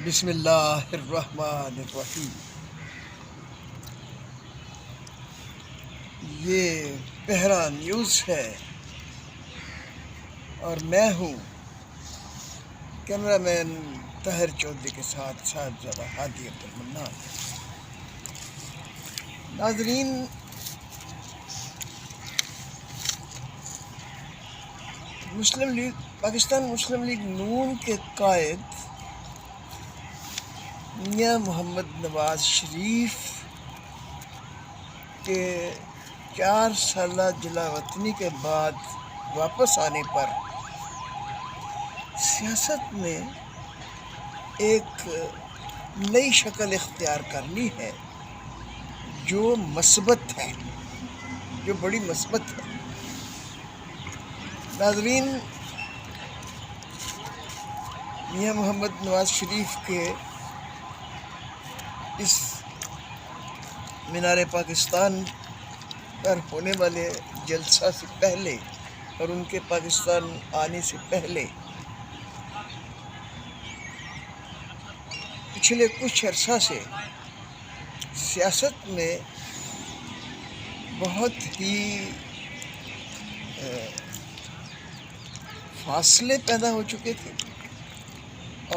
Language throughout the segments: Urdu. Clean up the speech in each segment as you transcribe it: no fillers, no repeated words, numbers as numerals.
بسم اللہ الرحمن الرحیم۔ یہ پہرا نیوز ہے اور میں ہوں کیمرہ مین طاہر چودھری کے ساتھ صاحبزادہ ہادی عبدالمنان۔ ناظرین، پاکستان مسلم لیگ نون کے قائد میاں محمد نواز شریف کے 4 سالہ جلا وطنی کے بعد واپس آنے پر سیاست نے ایک نئی شکل اختیار کر لی ہے جو مثبت ہے، جو بڑی مثبت ہے۔ ناظرین، میاں محمد نواز شریف کے اس مینار پاکستان پر ہونے والے جلسہ سے پہلے اور ان کے پاکستان آنے سے پہلے پچھلے کچھ عرصہ سے سیاست میں بہت ہی فاصلے پیدا ہو چکے تھے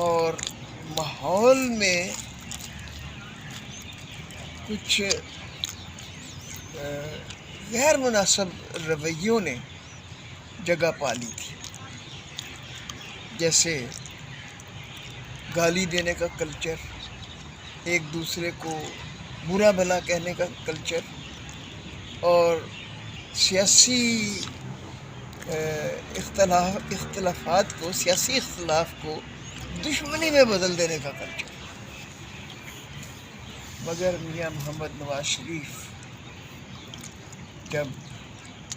اور ماحول میں کچھ غیر مناسب رویوں نے جگہ پا لی تھی، جیسے گالی دینے کا کلچر، ایک دوسرے کو برا بھلا کہنے کا کلچر اور سیاسی اختلافات کو، سیاسی اختلاف کو دشمنی میں بدل دینے کا کلچر۔ مگر میاں محمد نواز شریف جب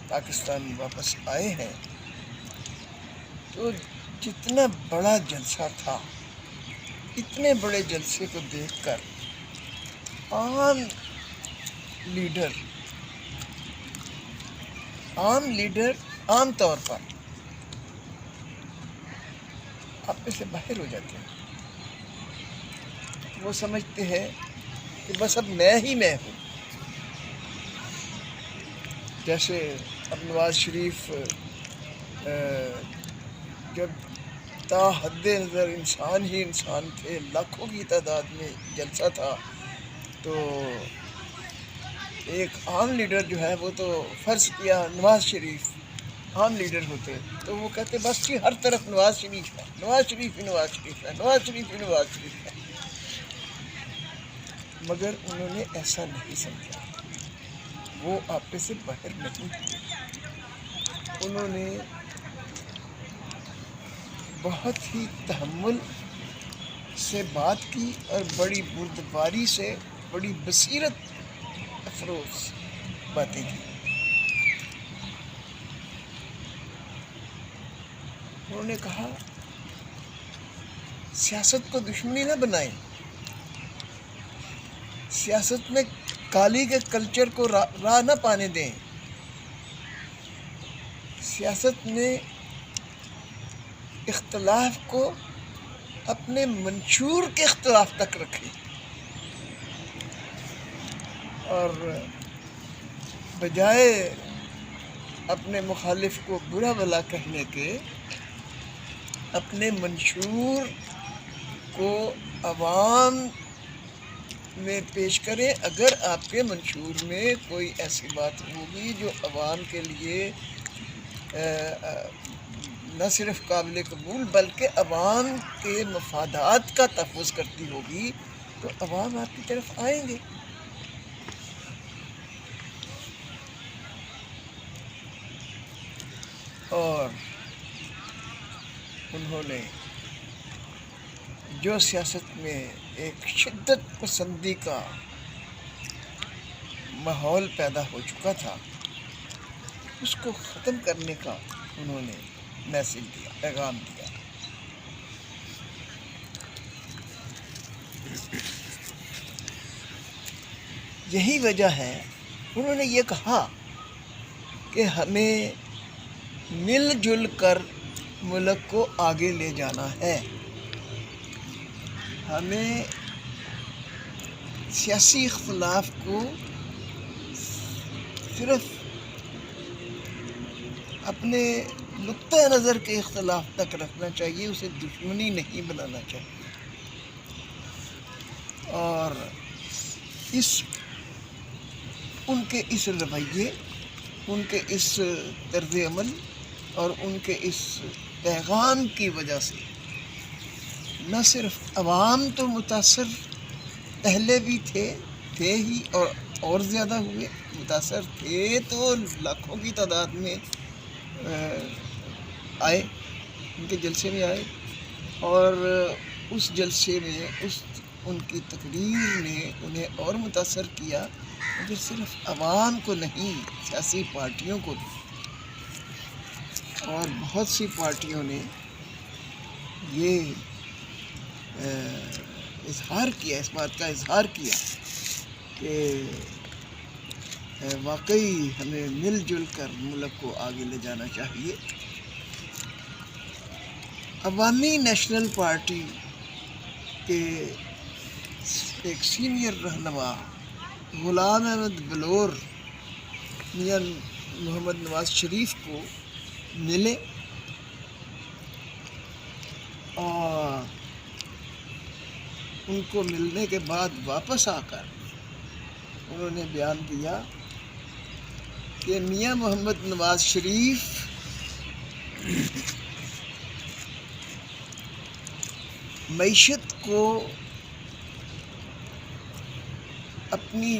پاکستان واپس آئے ہیں تو جتنا بڑا جلسہ تھا، اتنے بڑے جلسے کو دیکھ کر عام لیڈر عام طور پر آپ سے باہر ہو جاتے ہیں۔ وہ سمجھتے ہیں کہ بس اب میں ہی میں ہوں۔ جیسے اب نواز شریف جب تا حد نظر انسان ہی انسان تھے، لاکھوں کی تعداد میں جلسہ تھا، تو ایک عام لیڈر جو ہے وہ تو فرض کیا نواز شریف عام لیڈر ہوتے تو وہ کہتے بس جی ہر طرف نواز شریف ہے، نواز شریف ہی نواز شریف ہے، نواز شریف ہی نواز شریف ہے۔ مگر انہوں نے ایسا نہیں سمجھا، وہ آپے سے باہر نہیں ہوئے۔ انہوں نے بہت ہی تحمل سے بات کی اور بڑی بردباری سے، بڑی بصیرت افروز باتیں کی۔ انہوں نے کہا سیاست کو دشمنی نہ بنائیں، سیاست میں کالی کے کلچر کو راہ نہ پانے دیں، سیاست میں اختلاف کو اپنے منشور کے اختلاف تک رکھیں اور بجائے اپنے مخالف کو برا بھلا کہنے کے اپنے منشور کو عوام میں پیش کریں۔ اگر آپ کے منشور میں کوئی ایسی بات ہوگی جو عوام کے لیے نہ صرف قابل قبول بلکہ عوام کے مفادات کا تحفظ کرتی ہوگی تو عوام آپ کی طرف آئیں گے۔ اور انہوں نے جو سیاست میں ایک شدت پسندی کا ماحول پیدا ہو چکا تھا، اس کو ختم کرنے کا انہوں نے میسج دیا، پیغام دیا۔ یہی وجہ ہے انہوں نے یہ کہا کہ ہمیں مل جل کر ملک کو آگے لے جانا ہے۔ ہمیں سیاسی اختلاف کو صرف اپنے نقطۂ نظر کے اختلاف تک رکھنا چاہیے، اسے دشمنی نہیں بنانا چاہیے، اور ان کے اس رویے، ان کے اس طرز عمل اور ان کے اس پیغام کی وجہ سے نہ صرف عوام تو متاثر پہلے بھی تھے ہی، اور زیادہ ہوئے، متاثر تھے تو لاکھوں کی تعداد میں آئے، ان کے جلسے میں آئے، اور اس جلسے میں ان کی تقریر نے انہیں اور متاثر کیا، مگر صرف عوام کو نہیں، سیاسی پارٹیوں کو بھی، اور بہت سی پارٹیوں نے یہ اظہار کیا، اس بات کا اظہار کیا کہ واقعی ہمیں مل جل کر ملک کو آگے لے جانا چاہیے۔ عوامی نیشنل پارٹی کے ایک سینئر رہنما غلام احمد بلور میاں محمد نواز شریف کو ملے، اور ان کو ملنے کے بعد واپس آ کر انہوں نے بیان دیا کہ میاں محمد نواز شریف معیشت کو اپنی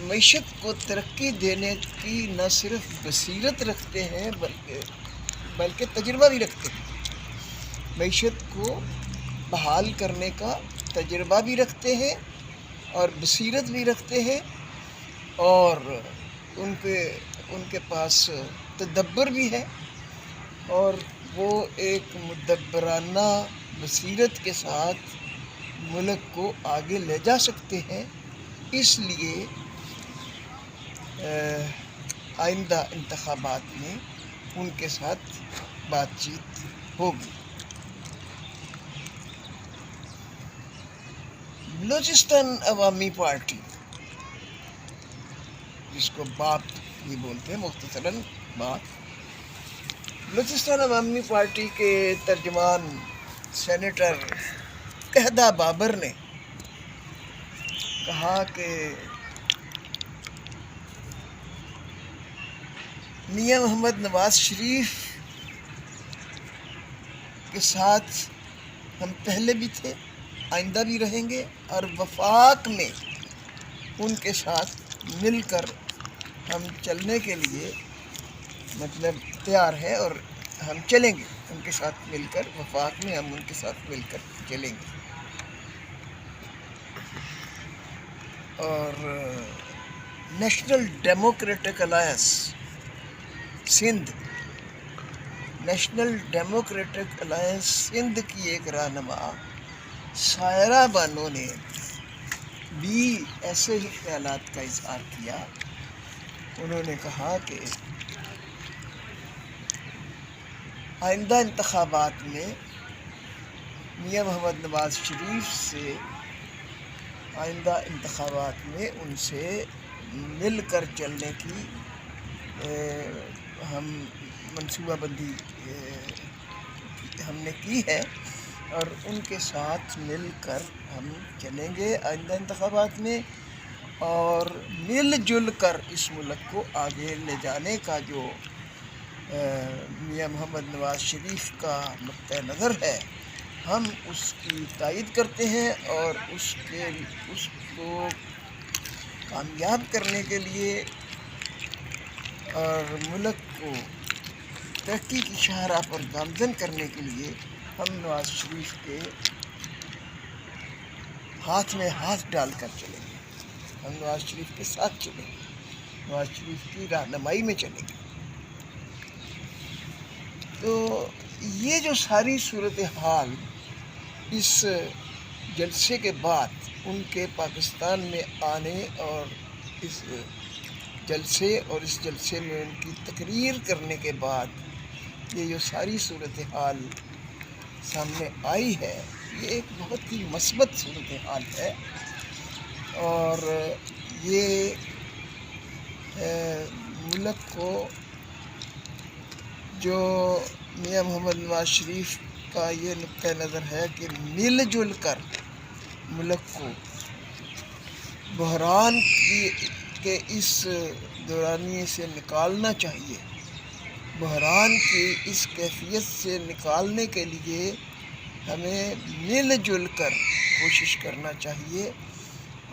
معیشت کو ترقی دینے کی نہ صرف بصیرت رکھتے ہیں بلکہ تجربہ بھی رکھتے ہیں، معیشت کو بحال کرنے کا تجربہ بھی رکھتے ہیں اور بصیرت بھی رکھتے ہیں، اور ان کے پاس تدبر بھی ہے، اور وہ ایک مدبرانہ بصیرت کے ساتھ ملک کو آگے لے جا سکتے ہیں۔ اس لیے آئندہ انتخابات میں ان کے ساتھ بات چیت ہوگی۔ بلوچستان عوامی پارٹی، جس کو باپ بھی بولتے ہیں، مختصراً باپ، بلوچستان عوامی پارٹی کے ترجمان سینیٹر کہدہ بابر نے کہا کہ میاں محمد نواز شریف کے ساتھ ہم پہلے بھی تھے، آئندہ بھی رہیں گے، اور وفاق میں ان کے ساتھ مل کر ہم چلنے کے لیے تیار ہے، اور ہم چلیں گے ان کے ساتھ مل کر، وفاق میں ہم ان کے ساتھ مل کر چلیں گے۔ اور national democratic alliance Sindh, national democratic alliance Sindh کی ایک رہنما سائرہ بانو نے بھی ایسے ہی خیالات کا اظہار کیا۔ انہوں نے کہا کہ آئندہ انتخابات میں میاں محمد نواز شریف سے آئندہ انتخابات میں ان سے مل کر چلنے کی ہم منصوبہ بندی ہم نے کی ہے، اور ان کے ساتھ مل کر ہم چلیں گے آئندہ انتخابات میں، اور مل جل کر اس ملک کو آگے لے جانے کا جو میاں محمد نواز شریف کا نقطۂ نظر ہے، ہم اس کی تائید کرتے ہیں، اور اس کو کامیاب کرنے کے لیے اور ملک کو ترقی کی شاہراہ پر گامزن کرنے کے لیے ہم نواز شریف کے ہاتھ میں ہاتھ ڈال کر چلیں گے، ہم نواز شریف کے ساتھ چلیں گے، نواز شریف کی رہنمائی میں چلیں گے۔ تو یہ جو ساری صورتحال اس جلسے کے بعد ان کے پاکستان میں آنے اور اس جلسے میں ان کی تقریر کرنے کے بعد یہ جو ساری صورتحال سامنے آئی ہے یہ ایک بہت ہی مثبت صورتحال ہے، اور یہ ملک کو جو میاں محمد نواز شریف کا یہ نقطہ نظر ہے کہ مل جل کر ملک کو بحران کے اس دورانیے سے نکالنا چاہیے، بحران کی اس کیفیت سے نکالنے کے لیے ہمیں مل جل کر کوشش کرنا چاہیے،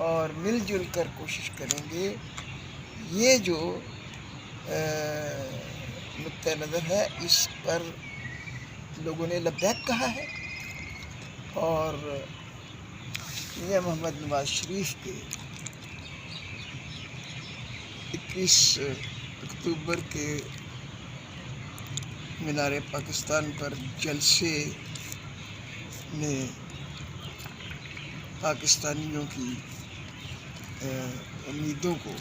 اور مل جل کر کوشش کریں گے۔ یہ جو نقطہ نظر ہے اس پر لوگوں نے لبیک کہا ہے، اور میاں محمد نواز شریف کے 21 اکتوبر کے مینار پاکستان پر جلسے نے پاکستانیوں کی امیدوں کو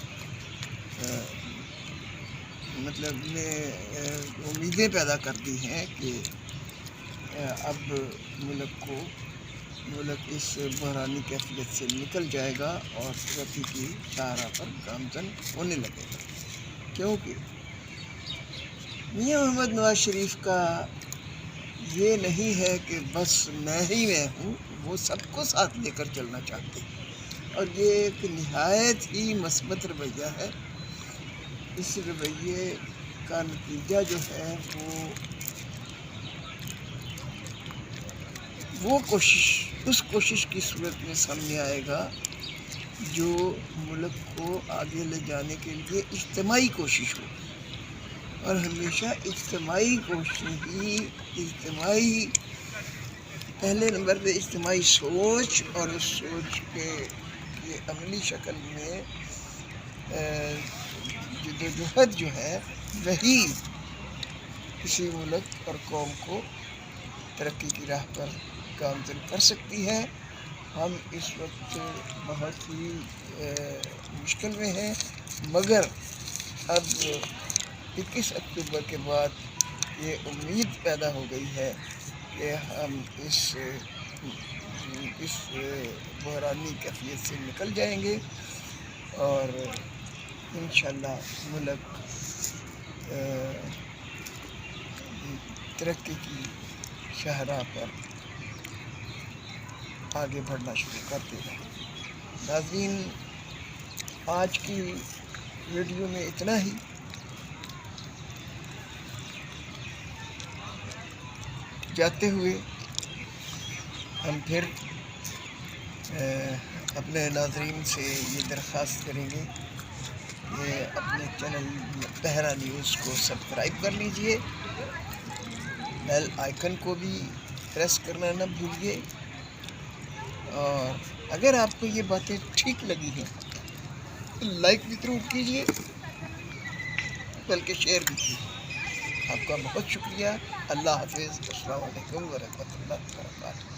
امیدیں پیدا کر دی ہیں کہ اب ملک اس بحرانی کیفیت سے نکل جائے گا اور ترقی کی شاہراہ پر گامزن ہونے لگے گا، کیونکہ میاں محمد نواز شریف کا یہ نہیں ہے کہ بس میں ہی میں ہوں، وہ سب کو ساتھ لے کر چلنا چاہتے ہیں، اور یہ ایک نہایت ہی مثبت رویہ ہے۔ اس رویے کا نتیجہ جو ہے وہ اس کوشش کی صورت میں سامنے آئے گا جو ملک کو آگے لے جانے کے لیے اجتماعی کوشش ہو، اور ہمیشہ اجتماعی کوشش ہی پہلے نمبر پہ اجتماعی سوچ، اور اس سوچ کے یہ عملی شکل میں جدوجہد جو ہے وہی کسی ملک اور قوم کو ترقی کی راہ پر گامزن کر سکتی ہے۔ ہم اس وقت بہت ہی مشکل میں ہیں، مگر اب 21 اکتوبر کے بعد یہ امید پیدا ہو گئی ہے کہ ہم اس بحرانی کیفیت سے نکل جائیں گے، اور انشاءاللہ ملک ترقی کی شاہراہ پر آگے بڑھنا شروع کر دے گا۔ ناظرین، آج کی ویڈیو میں اتنا ہی۔ جاتے ہوئے ہم پھر اپنے ناظرین سے یہ درخواست کریں گے کہ اپنے چینل پہرا نیوز کو سبسکرائب کر لیجئے، بیل آئیکن کو بھی پریس کرنا نہ بھولیے، اور اگر آپ کو یہ باتیں ٹھیک لگی ہیں تو لائک بھی ضرور کیجئے، بلکہ شیئر بھی کیجئے۔ آپ کا بہت شکریہ۔ اللہ حافظ۔ السلام علیکم ورحمۃ اللہ وبرکاتہ۔